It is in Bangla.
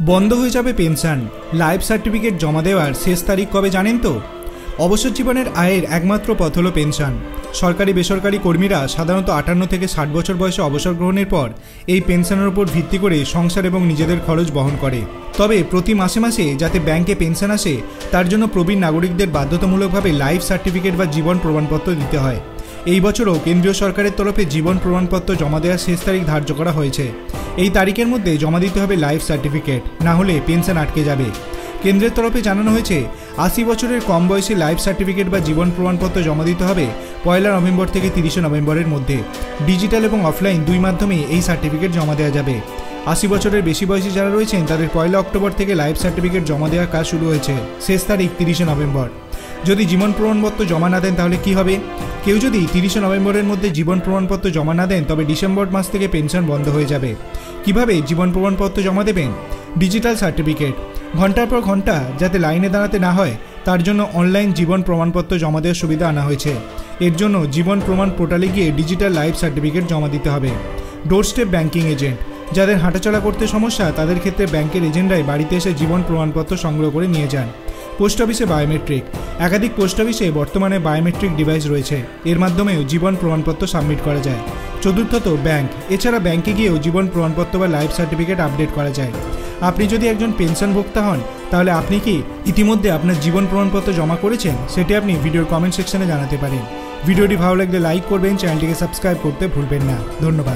বন্ধ হয়ে যাবে পেনশন। লাইফ সার্টিফিকেট জমা দেওয়ার শেষ তারিখ কবে জানেন তো? অবসর জীবনের আয়ের একমাত্র পথ হলো পেনশন। সরকারি বেসরকারি কর্মীরা সাধারণত 58 থেকে 60 বছর বয়সে অবসর গ্রহণের পর এই পেনশনের উপর ভিত্তি করে সংসার এবং নিজেদের খরচ বহন করে। তবে প্রতি মাসে মাসে যাতে ব্যাংকে পেনশন আসে তার জন্য প্রবীণ নাগরিকদের বাধ্যতামূলকভাবে লাইফ সার্টিফিকেট বা জীবন প্রমাণপত্র দিতে হয়। এই বছরও কেন্দ্রীয় সরকারের তরফে জীবন প্রমাণপত্র জমা দেওয়ার শেষ তারিখ ধার্য করা হয়েছে। এই তারিখের মধ্যে জমা দিতে হবে লাইফ সার্টিফিকেট, না হলে পেনশন আটকে যাবে। কেন্দ্রের তরফে জানানো হয়েছে 80 বছরের কম বয়সে লাইফ সার্টিফিকেট বা জীবন প্রমাণপত্র জমা দিতে হবে 1 নভেম্বর থেকে 30 নভেম্বরের মধ্যে। ডিজিটাল এবং অফলাইন দুই মাধ্যমেই এই সার্টিফিকেট জমা দেওয়া যাবে। 80 বছরের বেশি বয়সী যারা রয়েছেন তাদের 1 অক্টোবর থেকে লাইফ সার্টিফিকেট জমা দেওয়ার কাজ শুরু হয়েছে, শেষ তারিখ 30 নভেম্বর। যদি জীবন প্রমাণপত্র জমা না দেন তাহলে কি হবে? কেউ যদি 30 নভেম্বরের মধ্যে জীবন প্রমাণপত্র জমা না দেন তবে ডিসেম্বর মাস থেকে পেনশন বন্ধ হয়ে যাবে। কিভাবে জীবন প্রমাণপত্র জমা দেবেন? ডিজিটাল সার্টিফিকেট ঘন্টার পর ঘন্টা যাতে লাইনে দাঁড়াতে না হয় তার জন্য অনলাইন জীবন প্রমাণপত্র জমা দেওয়ার সুবিধা আনা হয়েছে। এর জন্য জীবন প্রমাণ পোর্টালে গিয়ে ডিজিটাল লাইফ সার্টিফিকেট জমা দিতে হবে। ডোর স্টেপ ব্যাংকিং এজেন্ট যাদের হাঁটাচলা করতে সমস্যা তাদের ক্ষেত্রে ব্যাংকের এজেন্টরাই বাড়িতে এসে জীবন প্রমাণপত্র সংগ্রহ করে নিয়ে যান। পোস্ট অফিসে বায়োমেট্রিক একাধিক পোস্ট অফিসে বর্তমানে বায়োমেট্রিক ডিভাইস রয়েছে, এর মাধ্যমেও জীবন প্রমাণপত্র সাবমিট করা যায়। চতুর্থত ব্যাংক, এছাড়া ব্যাংকে গিয়েও জীবন প্রমাণপত্র বা লাইফ সার্টিফিকেট আপডেট করা যায়। আপনি যদি একজন পেনশন ভোক্তা হন তাহলে আপনি কি ইতিমধ্যে আপনার জীবন প্রমাণপত্র জমা করেছেন? সেটি আপনি ভিডিওর কমেন্ট সেকশনে জানাতে পারেন। ভিডিওটি ভালো লাগলে লাইক করবেন, চ্যানেলটিকে সাবস্ক্রাইব করতে ভুলবেন না। ধন্যবাদ।